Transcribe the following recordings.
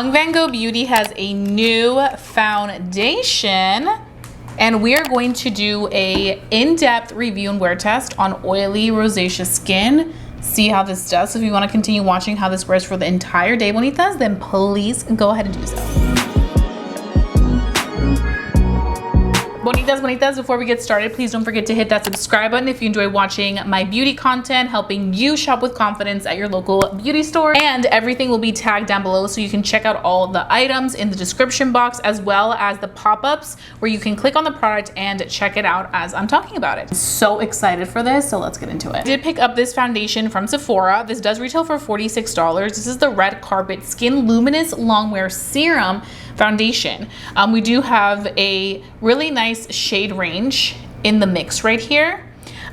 Vanngo Beauty has a new foundation, and we are going to do a in-depth review and wear test on oily rosacea skin. See how this does. So if you want to continue watching how this wears for the entire day, Bonitas, then please go ahead and do so. Bonitas, before we get started, please don't forget to hit that subscribe button if you enjoy watching my beauty content, helping you shop with confidence at your local beauty store. And everything will be tagged down below, so you can check out all of the items in the description box, as well as the pop-ups where you can click on the product and check it out as I'm talking about it. I'm so excited for this, so let's get into it. I did pick up this foundation from Sephora. This does retail for $46. This is the Red Carpet Skin Luminous Longwear Serum foundation. We do have a really nice shade range in the mix right here.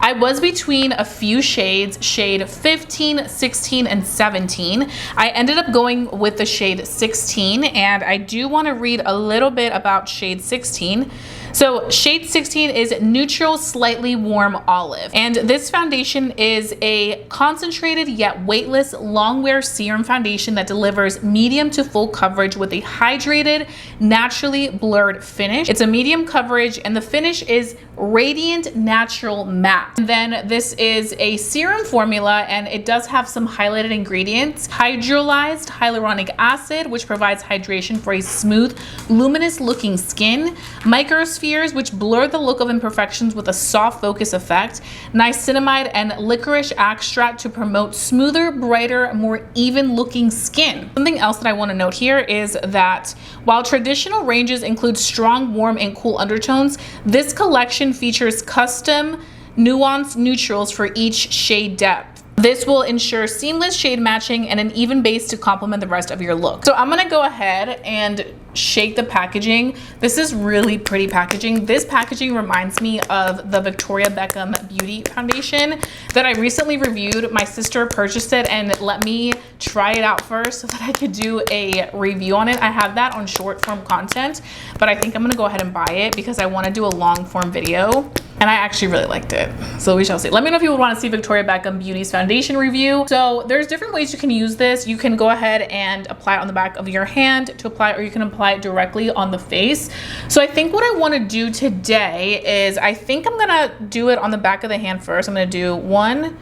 I was between a few shades, shade 15, 16, and 17. I ended up going with the shade 16, and I do want to read a little bit about shade 16. So shade 16 is neutral, slightly warm olive. And this foundation is a concentrated yet weightless longwear serum foundation that delivers medium to full coverage with a hydrated, naturally blurred finish. It's a medium coverage, and the finish is radiant natural matte. And then this is a serum formula, and it does have some highlighted ingredients. Hydrolyzed hyaluronic acid, which provides hydration for a smooth, luminous looking skin. Microspheres, which blur the look of imperfections with a soft focus effect. Niacinamide and licorice extract to promote smoother, brighter, more even looking skin. Something else that I want to note here is that while traditional ranges include strong, warm, and cool undertones, this collection features custom nuanced neutrals for each shade depth. This will ensure seamless shade matching and an even base to complement the rest of your look. So I'm gonna go ahead and shake the packaging. This is really pretty packaging. This packaging reminds me of the Victoria Beckham Beauty Foundation that I recently reviewed. My sister purchased it and let me try it out first so that I could do a review on it. I have that on short form content, but I think I'm gonna go ahead and buy it because I wanna do a long form video. And I actually really liked it, so we shall see. Let me know if you would want to see Victoria Beckham Beauty's foundation review. So there's different ways you can use this. You can go ahead and apply it on the back of your hand to apply, or you can apply it directly on the face. So I think what I want to do today is I think I'm gonna do it on the back of the hand first. I'm gonna do 1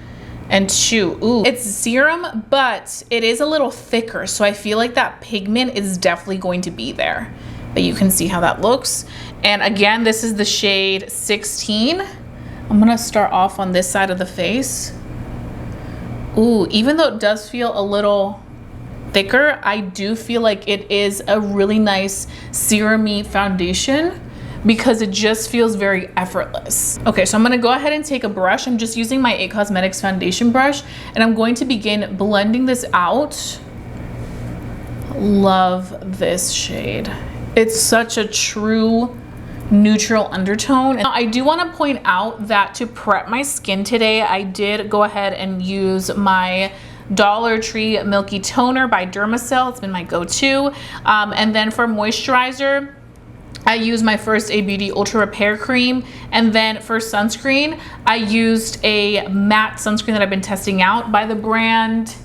and 2. Ooh, it's serum, but it is a little thicker, so I feel like that pigment is definitely going to be there. But you can see how that looks. And again, this is the shade 16. I'm gonna start off on this side of the face. Ooh, even though it does feel a little thicker, I do feel like it is a really nice serum-y foundation because it just feels very effortless. Okay, so I'm gonna go ahead and take a brush. I'm just using my IT Cosmetics foundation brush, and I'm going to begin blending this out. Love this shade. It's such a true neutral undertone. And I do want to point out that to prep my skin today, I did go ahead and use my Dollar Tree Milky Toner by Dermasil. It's been my go-to. And then for moisturizer, I used my First Aid Beauty Ultra Repair Cream. And then for sunscreen, I used a matte sunscreen that I've been testing out by the brand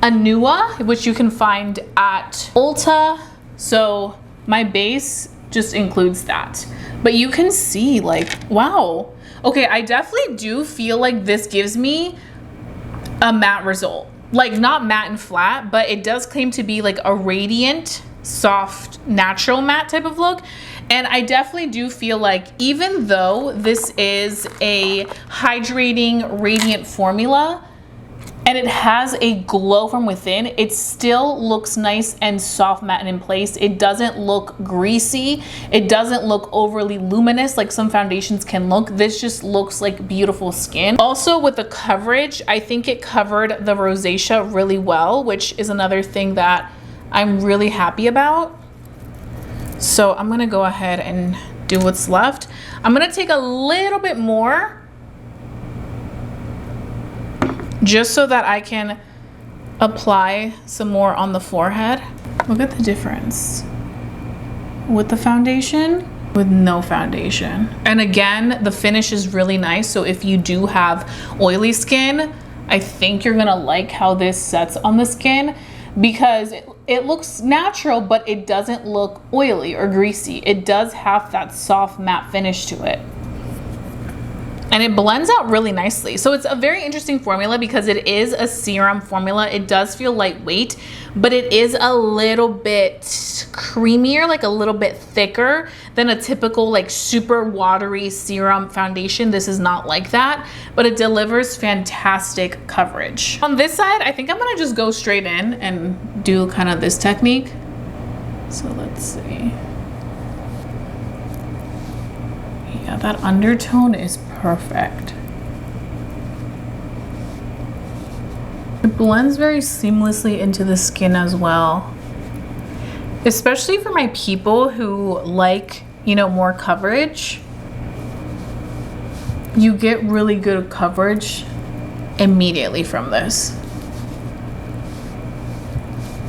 Anua, which you can find at Ulta. So my base just includes that. But you can see, like, wow. Okay, I definitely do feel like this gives me a matte result. Like, not matte and flat, but it does claim to be like a radiant, soft, natural matte type of look. And I definitely do feel like even though this is a hydrating, radiant formula, and it has a glow from within, it still looks nice and soft matte and in place. It doesn't look greasy. It doesn't look overly luminous like some foundations can look. This just looks like beautiful skin. Also with the coverage, I think it covered the rosacea really well, which is another thing that I'm really happy about. So I'm gonna go ahead and do what's left. I'm gonna take a little bit more just so that I can apply some more on the forehead. Look at the difference with the foundation, with no foundation. And again, the finish is really nice. So if you do have oily skin, I think you're gonna like how this sets on the skin, because it looks natural, but it doesn't look oily or greasy. It does have that soft matte finish to it. And it blends out really nicely. So it's a very interesting formula because it is a serum formula. It does feel lightweight, but it is a little bit creamier, like a little bit thicker than a typical like super watery serum foundation. This is not like that, but it delivers fantastic coverage. On this side, I think I'm gonna just go straight in and do kind of this technique. So let's see. Yeah, that undertone is perfect. It blends very seamlessly into the skin as well, especially for my people who like, you know, more coverage. You get really good coverage immediately from this.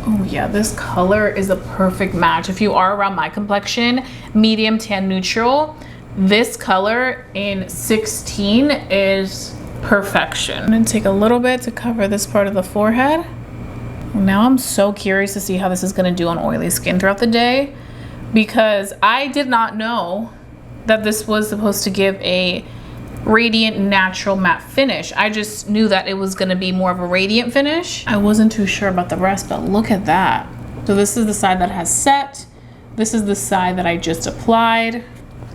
Oh yeah, this color is a perfect match. If you are around my complexion, medium tan neutral, this color in 16 is perfection. I'm gonna take a little bit to cover this part of the forehead. Now I'm so curious to see how this is gonna do on oily skin throughout the day, because I did not know that this was supposed to give a radiant natural matte finish. I just knew that it was gonna be more of a radiant finish. I wasn't too sure about the rest, but look at that. So this is the side that has set. This is the side that I just applied.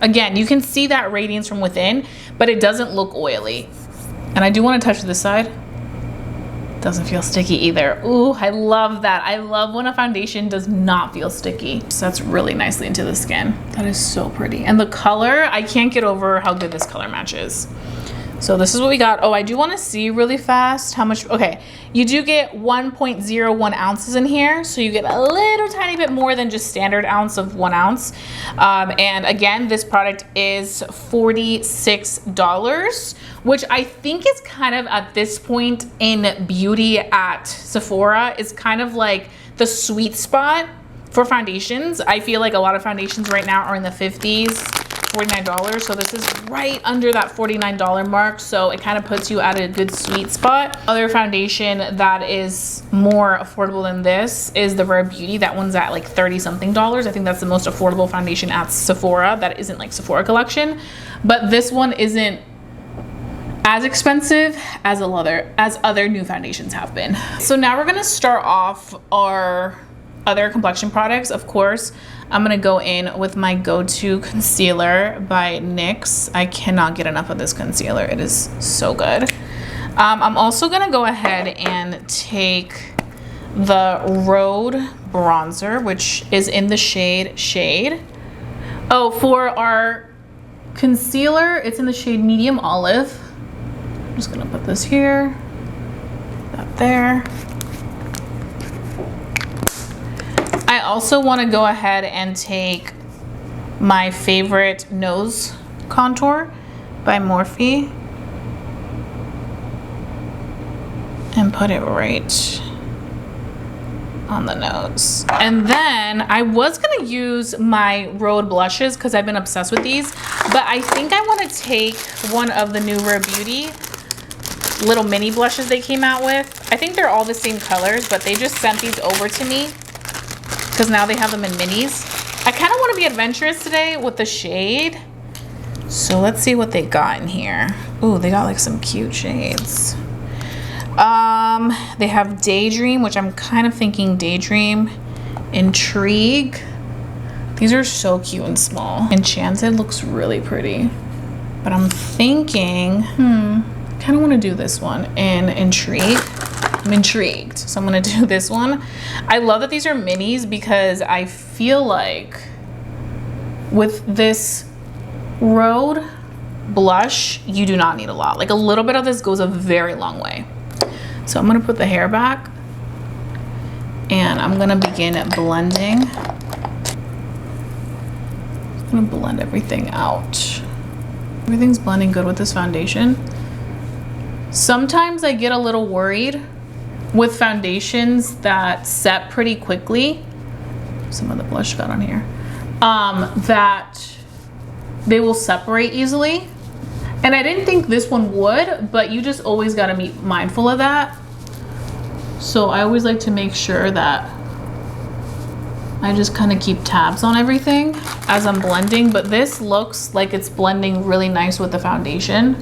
Again, you can see that radiance from within, but it doesn't look oily. And I do want to touch this side. Doesn't feel sticky either. Ooh, I love that. I love when a foundation does not feel sticky. So that's really nicely into the skin. That is so pretty. And the color, I can't get over how good this color matches. So this is what we got. Oh, I do want to see really fast how much. Okay, you do get 1.01 ounces in here. So you get a little tiny bit more than just standard ounce of 1 ounce. And again, this product is $46, which I think is kind of at this point in beauty at Sephora is kind of like the sweet spot for foundations. I feel like a lot of foundations right now are in the 50s. $49, so this is right under that $49 mark, so it kind of puts you at a good sweet spot. Other foundation that is more affordable than this is the Rare Beauty. That one's at like 30 something dollars. I think that's the most affordable foundation at Sephora that isn't like Sephora collection, but this one isn't as expensive as other new foundations have been. So now we're gonna start off our other complexion products. Of course, I'm gonna go in with my go-to concealer by NYX. I cannot get enough of this concealer. It is so good. I'm also gonna go ahead and take the Rhode bronzer, which is in the shade. Oh, for our concealer, it's in the shade Medium Olive. I'm just gonna put this here, that there. I also want to go ahead and take my favorite nose contour by Morphe and put it right on the nose. And then I was gonna use my Rhode blushes because I've been obsessed with these, but I think I want to take one of the new Rare Beauty little mini blushes they came out with. I think they're all the same colors, but they just sent these over to me because now they have them in minis. I kind of want to be adventurous today with the shade. So let's see what they got in here. Ooh, they got like some cute shades. They have Daydream, which I'm kind of thinking Daydream. Intrigue. These are so cute and small. Enchanted looks really pretty. But I'm thinking, I kind of want to do this one in Intrigue. I'm intrigued, so I'm gonna do this one. I love that these are minis because I feel like with this Rhode blush, you do not need a lot. Like a little bit of this goes a very long way. So I'm gonna put the hair back and I'm gonna begin blending. I'm gonna blend everything out. Everything's blending good with this foundation. Sometimes I get a little worried with foundations that set pretty quickly. Some of the blush got on here. That they will separate easily. And I didn't think this one would, but you just always gotta be mindful of that. So I always like to make sure that I just kind of keep tabs on everything as I'm blending, but this looks like it's blending really nice with the foundation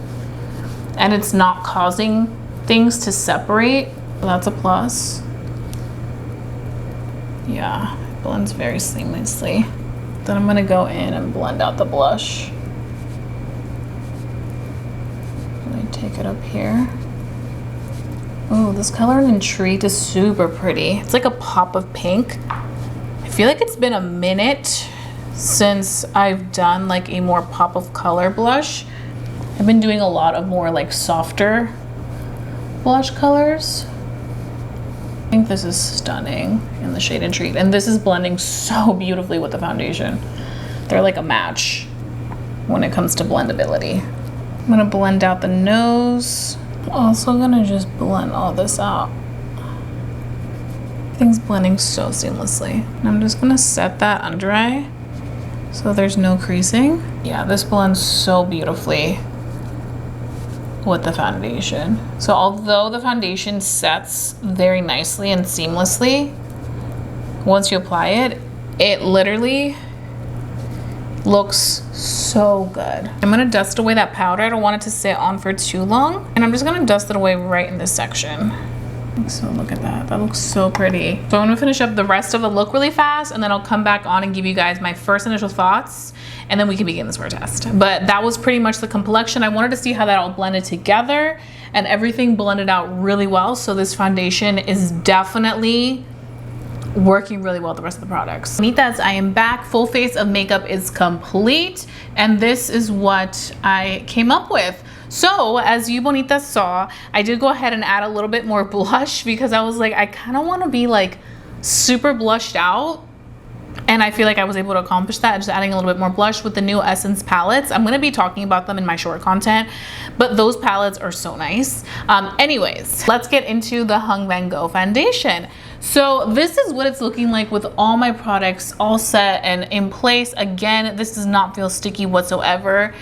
and it's not causing things to separate. So that's a plus. Yeah, it blends very seamlessly. Then I'm gonna go in and blend out the blush. Let me take it up here. Oh, this color in Treat is super pretty. It's like a pop of pink. I feel like it's been a minute since I've done like a more pop of color blush. I've been doing a lot of more like softer blush colors. I think this is stunning in the shade in Treat, and this is blending so beautifully with the foundation. They're like a match when it comes to blendability. I'm gonna blend out the nose. I'm also gonna just blend all this out. Everything's blending so seamlessly. And I'm just gonna set that under eye so there's no creasing. Yeah, this blends so beautifully with the foundation. So although the foundation sets very nicely and seamlessly, once you apply it, it literally looks so good. I'm gonna dust away that powder. I don't want it to sit on for too long. And I'm just gonna dust it away right in this section. So look at that, that looks so pretty. So I'm gonna finish up the rest of the look really fast, and then I'll come back on and give you guys my first initial thoughts, and then we can begin this wear test. But that was pretty much the complexion. I wanted to see how that all blended together, and everything blended out really well. So this foundation is definitely working really well with the rest of the products. Bonitas, I am back. Full face of makeup is complete, and this is what I came up with. So as you bonitas saw, I did go ahead and add a little bit more blush because I was like, I kind of want to be like super blushed out. And I feel like I was able to accomplish that just adding a little bit more blush with the new Essence palettes. I'm going to be talking about them in my short content, but those palettes are so nice. Anyways, let's get into the Vanngo foundation. So this is what it's looking like with all my products all set and in place. Again, this does not feel sticky whatsoever.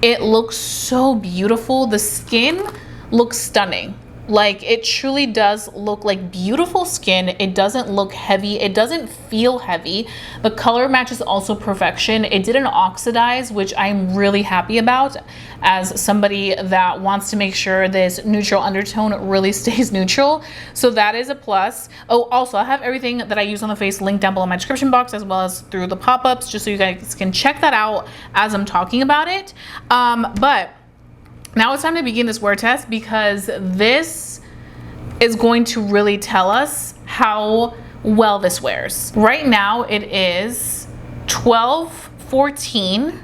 It looks so beautiful. The skin looks stunning. Like, it truly does look like beautiful skin. It doesn't look heavy. It doesn't feel heavy. The color match is also perfection. It didn't oxidize, which I'm really happy about as somebody that wants to make sure this neutral undertone really stays neutral. So that is a plus. Oh, also I have everything that I use on the face linked down below in my description box, as well as through the pop-ups, just so you guys can check that out as I'm talking about it. But now it's time to begin this wear test, because this is going to really tell us how well this wears. Right now it is 12:14.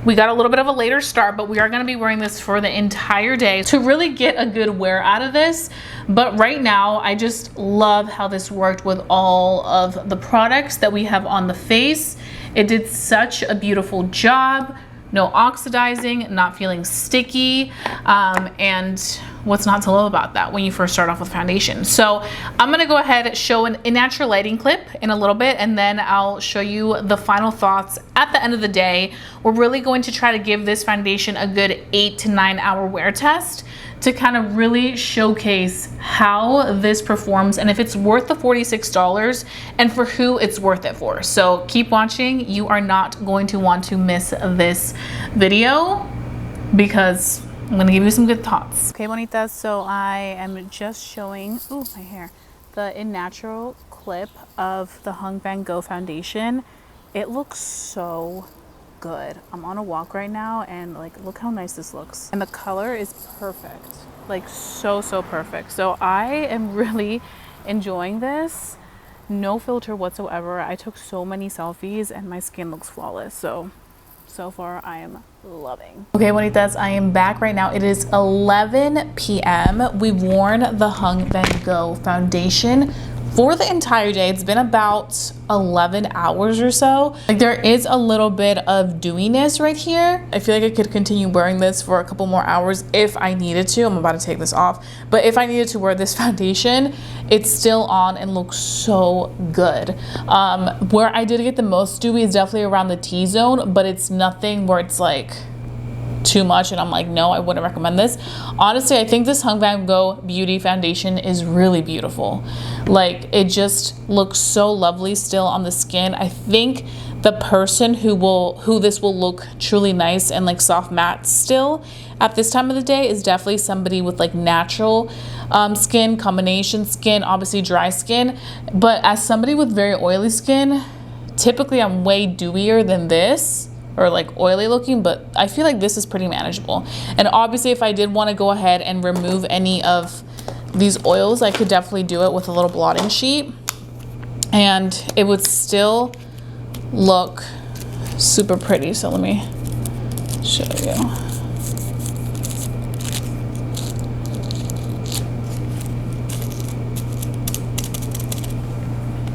We got a little bit of a later start, but we are gonna be wearing this for the entire day to really get a good wear out of this. But right now, I just love how this worked with all of the products that we have on the face. It did such a beautiful job. No oxidizing, not feeling sticky, and what's not to love about that when you first start off with foundation. So I'm gonna go ahead and show an in natural lighting clip in a little bit, and then I'll show you the final thoughts at the end of the day. We're really going to try to give this foundation a good 8 to 9 hour wear test to kind of really showcase how this performs and if it's worth the $46 and for who it's worth it for. So keep watching. You are not going to want to miss this video, because I'm gonna give you some good thoughts. Okay, bonitas, so I am just showing, ooh, my hair, the In Natural clip of the Vanngo foundation. It looks so good. I'm on a walk right now, and like, look how nice this looks. And the color is perfect, like so perfect. So I am really enjoying this. No filter whatsoever. I took so many selfies and my skin looks flawless. So far I am loving. Okay, bonitas, I am back right now. It is 11 p.m. We've worn the Vanngo foundation for the entire day. It's been about 11 hours or so. Like, there is a little bit of dewiness right here. I feel like I could continue wearing this for a couple more hours if I needed to. I'm about to take this off, but if I needed to wear this foundation, it's still on and looks so good. Where I did get the most dewy is definitely around the T-zone, but it's nothing where it's like too much and I'm like, no, I wouldn't recommend this. Honestly, I think this Vanngo Beauty foundation is really beautiful. Like, it just looks so lovely still on the skin. I think the person who this will look truly nice and like soft matte still at this time of the day is definitely somebody with like natural skin, combination skin, obviously dry skin. But as somebody with very oily skin, typically I'm way dewier than this, or like oily looking, but I feel like this is pretty manageable. And obviously if I did want to go ahead and remove any of these oils, I could definitely do it with a little blotting sheet and it would still look super pretty. So let me show you.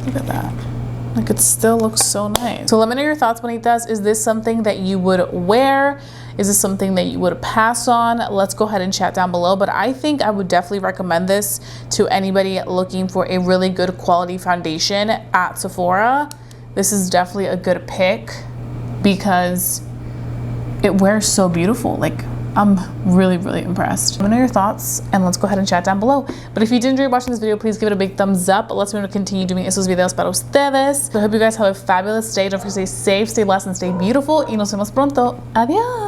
Look at that. Like, it still looks so nice. So let me know your thoughts, Bonitas. Is this something that you would wear? Is this something that you would pass on? Let's go ahead and chat down below. But I think I would definitely recommend this to anybody looking for a really good quality foundation at Sephora. This is definitely a good pick because it wears so beautiful. Like, I'm really, really impressed. Let me know your thoughts and let's go ahead and chat down below. But if you did enjoy watching this video, please give it a big thumbs up. Let's continue doing estos videos para ustedes. So I hope you guys have a fabulous day. Don't forget to stay safe, stay blessed, and stay beautiful. Y nos vemos pronto. Adiós.